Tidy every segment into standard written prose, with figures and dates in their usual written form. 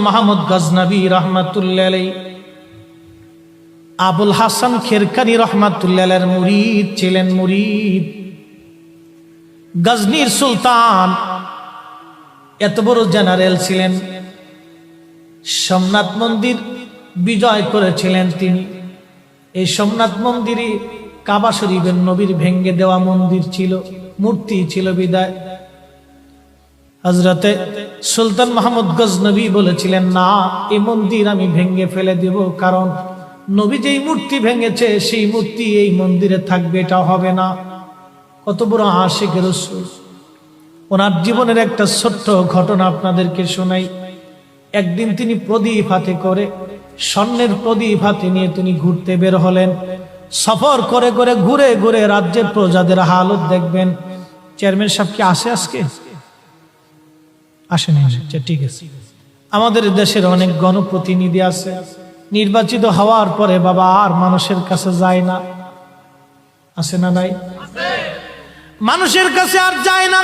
মাহমুদ গজনবী রহমাতুল্লাহ আলাইহি আবুল হাসান খেরকানি রহমাতুল্লাহ আলাইহির মুরিদ ছিলেন। মুরিদ গজনীর সুলতান, এত বড় জেনারেল ছিলেন। সোমনাথ মন্দির বিজয় করেছিলেন তিনি। এই সোমনাথ মন্দিরে কাবা শরীফের নবীর ভেঙ্গে দেওয়া মন্দির ছিল, মূর্তি ছিল বিদায় হযরতে সুলতান মাহমুদ গজনবী বলেছিলেন, না, এই মন্দির আমি ভেঙ্গে ফেলে দেব, কারণ নবী যেই মূর্তি ভেঙেছে সেই মূর্তি এই মন্দিরে থাকবে, এটা হবে না। কত বড় আশিক রাসূল। ওনার জীবনের একটা ছোট্ট ঘটনা আপনাদেরকে শোনাই। একদিন তিনি প্রদীপ হাতে করে, স্বর্ণের প্রদীপ হাতে নিয়ে তিনি ঘুরতে বের হলেন। সফর করে করে ঘুরে ঘুরে রাজ্যের প্রজাদের হালত দেখবেন। চেয়ারম্যান সাহেব কি আসে আজকে? আসেনি? আচ্ছা, ঠিক আছে। আমাদের দেশের অনেক গণপ্রতিনিধি আছে, নির্বাচিত হওয়ার পরে বাবা আর মানুষের কাছে যায় না। আছে না নাই? মানুষের কাছে আর যায় না।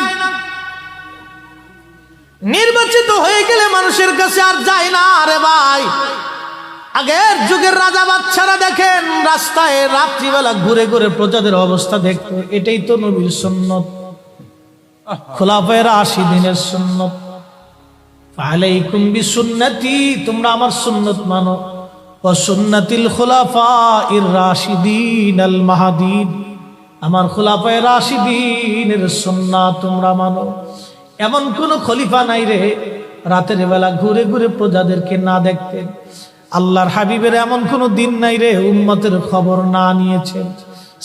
নির্বাচিত হয়ে গেলে মানুষের কাছে আর যায় না। আরে ভাই, আগের যুগের রাজা বাদশারা দেখেন রাস্তায় রাত্রিবেলা ঘুরে ঘুরে প্রজাদের অবস্থা দেখতো। এটাই তো নবীর সুন্নত, খুলাফায়ে রাশিদিনের সুন্নত। আলাইকুম বিসুন্নতি, তোমরা আমার সুন্নত মানো, ওয়া সুন্নাতিল খুলাফাইর রাশিদিন আল মাহদিন, আমার খুলাফায়ে রাশিদিনের সুন্নাত তোমরা মানো। এমন কোন খলিফা নাই রে রাতের বেলা ঘুরে ঘুরে প্রজাদেরকে না দেখতেন। আল্লাহর হাবিবের এমন কোন দিন নাই রে উম্মতের খবর না নিয়েছেন।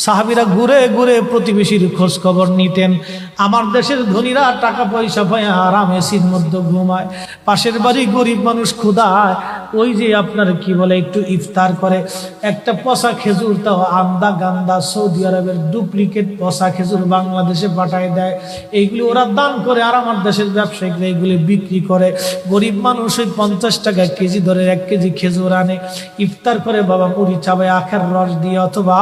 সাহাবীরা ঘুরে ঘুরে প্রতিবেশীর খোঁজ খবর নিতেন। আমার দেশের ধনীরা টাকা পয়সা পায় আরাম এসির মধ্যে ঘুমায়, পাশের বাড়ি গরিব মানুষ ক্ষুধায় ওই যে আপনার কি বলে একটু ইফতার করে, একটা পচা খেজুর, তাও আন্দা গান্দা সৌদি আরবের ডুপ্লিকেট পচা খেজুর বাংলাদেশে পাঠায় দেয়। এইগুলি ওরা দান করে, আর আমার দেশের ব্যবসায়িকরা এইগুলি বিক্রি করে। গরিব মানুষ ওই 50 টাকা কেজি ধরে 1 কেজি খেজুর আনে, ইফতার করে বাবা মুড়ি চাবায় আখের রস দিয়ে, অথবা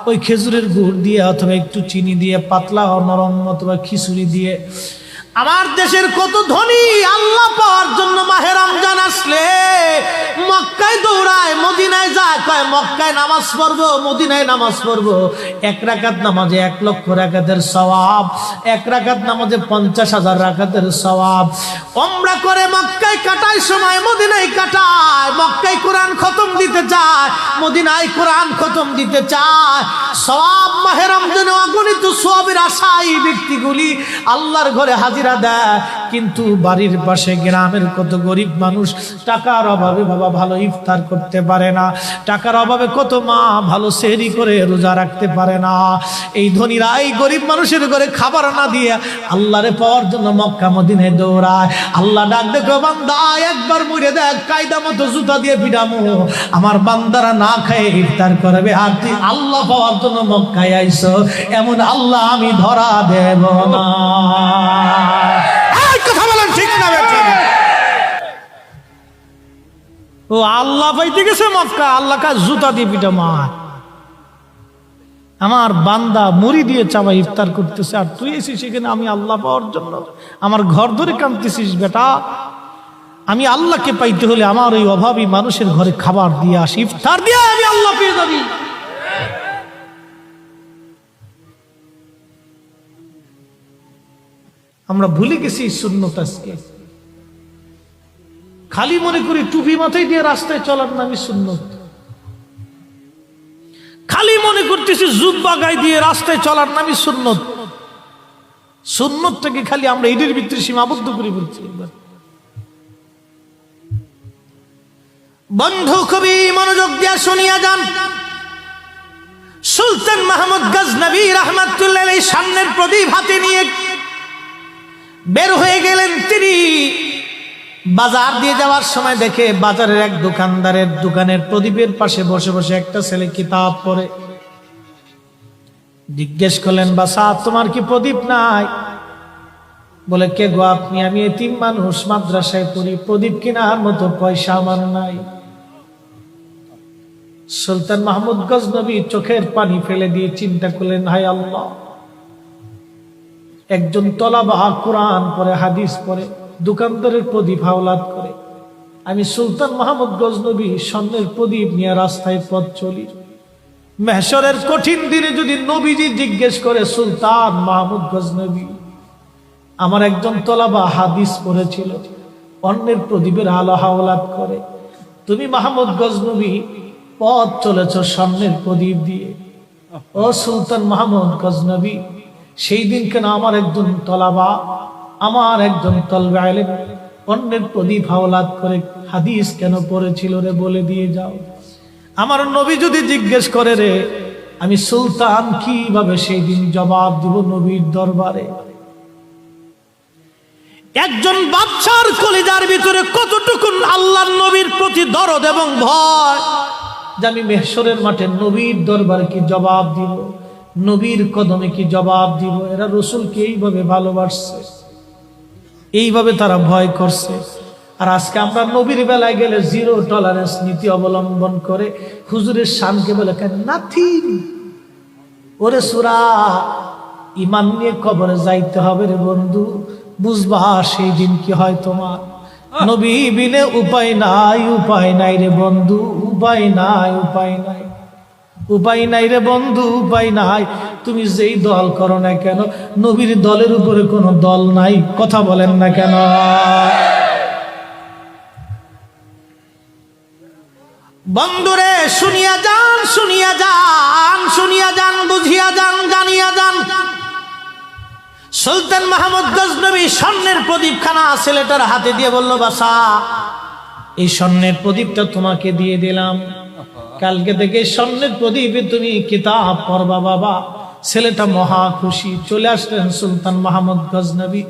ওই খেজুরের গুড় দিয়ে, অথবা একটু চিনি দিয়ে, পাতলা ও নরম অথবা খিচুড়ি দিয়ে। আমার দেশের কত ধনী আল্লাহ পাওয়ার জন্য মাহে রমজান আসলে মক্কায় দৌড়ায়, মদিনায় যায়, কয় মক্কায় নামাজ পড়বো, মদিনায় নামাজ পড়বো। 1 রাকাত নামাজে 1 লক্ষ রাকাতের সওয়াব, 1 রাকাত নামাজে 50,000 রাকাতের সওয়াব। উমরা করে মক্কায় কাটায় সময় মদিনায় কাটায়, মক্কায় কোরআন খতম দিতে চায়, মদিনায় কোরআন খতম দিতে চায়। সওয়াব মাহে রমজানে অগণিত সওয়াবের আশায় ব্যক্তিগুলি আল্লাহর ঘরে হাজিরা দেয়। কিন্তু বাড়ির পাশে গ্রামের কত গরিব মানুষ টাকার অভাবে বাবা ভালো ইফতার করতে পারে না, টাকার অভাবে কত মা ভালো সেহরি করে রোজা রাখতে পারে না। এই ধনীরা এই গরিব মানুষের ঘরে খাবার না দিয়ে আল্লাহরে পাওয়ার জন্য মক্কা মদিনায় দৌড়ায়। আল্লাহ ডাক দেখো, বান্দা একবার মরে দেখ, কায়দা মতো জুতা দিয়ে পিটামো, আমার বান্দারা না খেয়ে ইফতার করবে, আর তুই আল্লাহ পাওয়ার জন্য মক্কায় আইছো, এমন আল্লাহ আমি ধরা দেব না। কথা বলেন ঠিক না বেঠিক? ও আল্লাহ পাইতে গেছে মক্কা, আল্লাহ কা জুতা দিয়ে পিটা মার। আমার বান্দা মুড়ি দিয়ে চাবা ইফতার করতেছে, আর তুই এসেছিস সেখানে আমি আল্লাহ পাওয়ার জন্য আমার ঘর ধরে কাঁদতেছিস। বেটা, আমি আল্লাহকে পাইতে হলে আমার ওই অভাবী মানুষের ঘরে খাবার দিয়ে আসি, ইফতার দিয়ে আমি আল্লাহ পেয়ে যাবি। আমরা ভুলে গেছি সুন্নত। আজকে খালি মনে করি টুপি মাথায় দিয়ে রাস্তায় চলার নামই সুন্নত, খালি মনে করতেছি জুব্বা গায়ে দিয়ে রাস্তায় চলার নামই সুন্নত। সুন্নতটাকে খালি আমরা ঈদের ভিতরে সীমাবদ্ধ করে বলছি। বন্ধু খুবই মনোযোগ দিয়ে শুনিয়া যান। সুলতান মাহমুদ গজনবী রাহমাতুল্লাহ আলাইহি সামনের প্রদীপ হাতে নিয়ে বের হয়ে গেলেন। তিনি বাজার দিয়ে যাওয়ার সময় দেখে বাজারের এক দোকানদারের দোকানের প্রদীপের পাশে বসে বসে একটা ছেলে কিতাব পড়ে। জিজ্ঞেস করলেন, বাসা তোমার কি প্রদীপ নাই? বলে, কে গো আপনি? আমি এতিম মানুষ, মাদ্রাসায় পড়ি, প্রদীপ কেনার মতো পয়সা আমার নাই। সুলতান মাহমুদ গজনবী চোখের পানি ফেলে দিয়ে চিন্তা করলেন, হায় আল্লাহ, একজন তলাবা কোরআন পড়ে, হাদিস পড়ে, দোকানদারের প্রদীপ হাওলাত করে, আমি সুলতান মাহমুদ গজনবী স্বর্ণের প্রদীপ নিয়ে রাস্তায় পথ চলি। মেহশরের কঠিন দিনে যদি নবীজি জিজ্ঞেস করে, সুলতান মাহমুদ গজনবী, আমার একজন তলাবা হাদিস পড়েছিল, অন্যের প্রদীপের আলো হাওলাত করে, তুমি মাহমুদ গজনবী পথ চলেছ স্বর্ণের প্রদীপ দিয়ে। ও সুলতান মাহমুদ গজনবী, সেই দিন কেন আমার একজন তলাবা, আমার একজন তলবে আলেম অন্যের প্রদীপ হাওলাত করে হাদিস কেন পড়েছিল রে, বলে দিয়ে যাও। আমার নবী যদি জিজ্ঞেস করে রে, আমি সুলতান কিভাবে সেই দিন জবাব দিব নবীর দরবারে? একজন বাদশার কলিজার ভিতরে কতটুকু আল্লাহর নবীর প্রতি দরদ এবং ভয়, যে আমি মেহশরের মাঠে নবীর দরবারে কি জবাব দিব, নবীর কদমে কি জবাব দিব। এরা রসুলকে এইভাবে ভালোবাসছে, এইভাবে তারা ভয় করছে। আর আজকে আমরা নবীর বেলায় গেলে জিরো টলারেন্স নীতি অবলম্বন করে হুজুরের শানকে বলে কেন নাথিং। ওরে সুরা, ইমান নিয়ে কবরে যাইতে হবে রে বন্ধু, বুঝবা সেই দিন কি হয় তোমার। নবী বিনে উপায় নাই, উপায় নাই রে বন্ধু, উপায় নাই, উপায় নাই, উপায় নাই রে বন্ধু, উপায় নাই। তুমি যেই দল করো না কেন, নবীর দলের উপরে কোনো দল নাই। কথা বলেন না কেন? বন্ধুরে শুনিয়া যান, শুনিয়া যান, শুনিয়া যান, বুঝিয়া যান, জানিয়া যান। সুলতান মাহমুদ গজনবী স্বর্ণের প্রদীপখানা ছেলেটার হাতে দিয়ে বলল, বাসা, এই স্বর্ণের প্রদীপটা তোমাকে দিয়ে দিলাম, কালকে থেকে স্বর্ণের প্রদীপে তুমি কিতাব পড়বা বাবা। ছেলেটা মহা খুশি। চলে আসলেন সুলতান মাহমুদ গজনবী,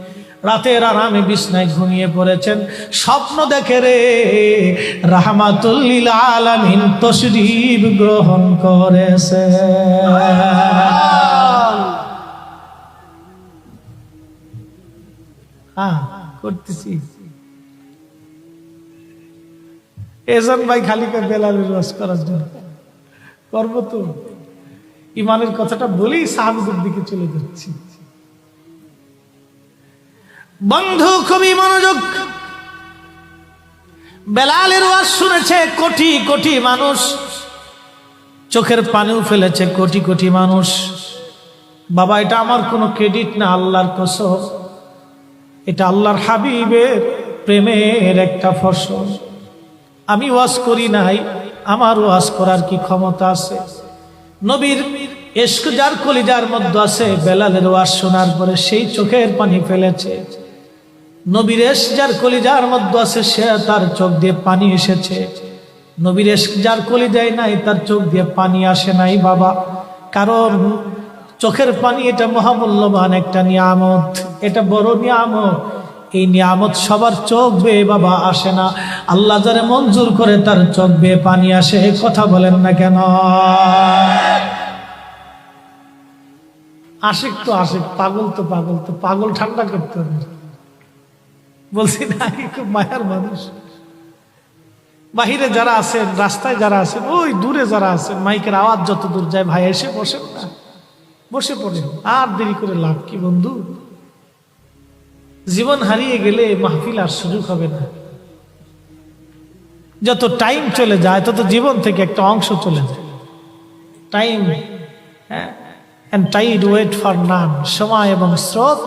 রাতের আরামে বিছনায় ঘুমিয়ে পড়েছেন। স্বপ্ন দেখে রে রাহমাতুল লিল আলামিন তশরীফ গ্রহণ করেছে। করতেছি এজন ভাই খালি বেলালের রস করার জন্য করবো তো, ইমানের কথাটা বলেই সাহাবীদের দিকে চলে যাচ্ছি। বন্ধু খুবই মনোযোগ। বেলালের ওয়াজ শুনেছে কোটি কোটি মানুষ, চোখের পানিও ফেলেছে কোটি কোটি মানুষ। বাবা, এটা আমার কোনো ক্রেডিট না, আল্লাহর কসম, এটা আল্লাহর হাবিবের প্রেমের একটা ফসল। আমি ওয়াজ করি নাই, আমার ওয়াজ করার কি ক্ষমতা আছে? নবীর ইশক যার কলিজার মধ্যে আছে, বেলালের ওয়াজ শোনার পরে সেই চোখের পানি ফেলেছে। নবীর ইশক যার কলিজার মধ্যে আছে, সে তার চোখ দিয়ে পানি এসেছে। নবীর ইশক যার কলিজায় নাই, তার চোখ দিয়ে পানি আসে নাই বাবা। কারণ চোখের পানি এটা মহামূল্যবান একটা নিয়ামত, এটা বড় নিয়ামত। এই নিয়ামত সবার চোখ বেয়ে বাবা আসে না, আল্লাহ যারে মঞ্জুর করে তার চোখ বেয়ে পানি আসে। কথা বলেন না কেন? আশিক তো আশিক, পাগল তো পাগল, তো পাগল ঠান্ডা করতে হবে। বলছি না, খুব মায়ার মানুষ। বাহিরে যারা আছেন, রাস্তায় যারা আছেন, ওই দূরে যারা আছেন, মাইকের আওয়াজ যত দূর যায়, ভাই এসে বসেন না, বসে পড়েন। আর দেরি করে লাভ কি বন্ধু? জীবন হারিয়ে গেলে মাহফিল আর সুযোগ হবে না। যত টাইম চলে যায় তত জীবন থেকে একটা অংশ চলে যায়। Time and tide wait for none, সময় এবং স্রোত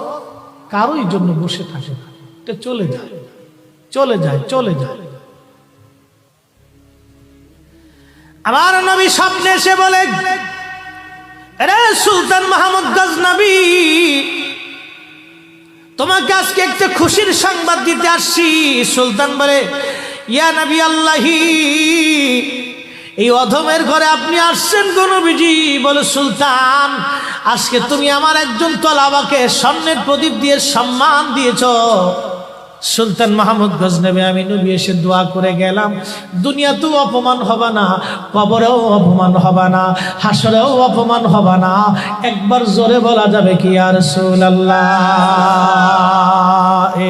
কারোই জন্য বসে থাকে না, এটা চলে যায়, চলে যায়, চলে যায়। আমার নবী স্বপ্নে এসে বলে, আরে সুলতান মাহমুদ গজনবী, তোমাকে আজকে একটা খুশির সংবাদ দিতে আসছি। সুলতান বলে, ইয়া নবী আল্লাহি, এই অধমের ঘরে আপনি আসছেন গো নবীজি। বলে, সুলতান, আজকে তুমি আমার একজন তলাবাকে স্বর্ণের প্রদীপ দিয়ে সম্মান দিয়েছ। সুলতান মাহমুদ গজনবী, আমি নবী এসে দোয়া করে গেলাম, দুনিয়াতেও অপমান হবে না, কবরেও অপমান হবে না, হাসরেও অপমান হবে না। একবার জোরে বলা যাবে কি ইয়া রাসূলুল্লাহ?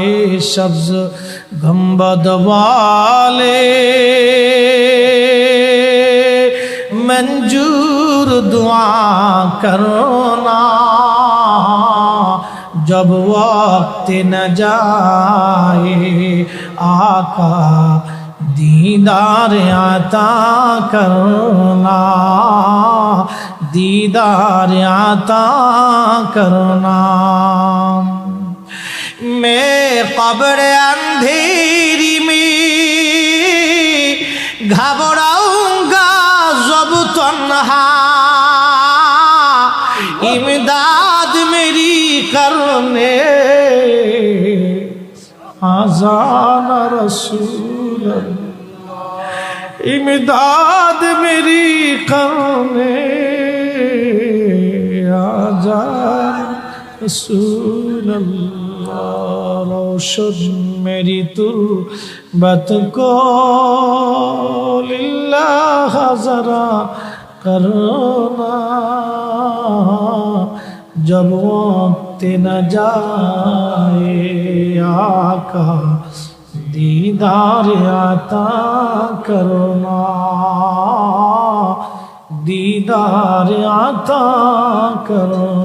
এই সবজ গম্বদ ওয়ালে मंजूर दुआ करना, जब वक्त न जाए आका दीदार आता करना, दीदार आता करना। मैं कब्र अंधेरी में घबराऊंगा जब तन्हा, इमदाद मेरी करने आजान रसूल, इमदाद मेरी करने आजान रसूल। रोशन मेरी तुर्बत को लिल्लाह जरा करना, जब वक्त न जाए आका दीदार आता करना, दीदार आता करना।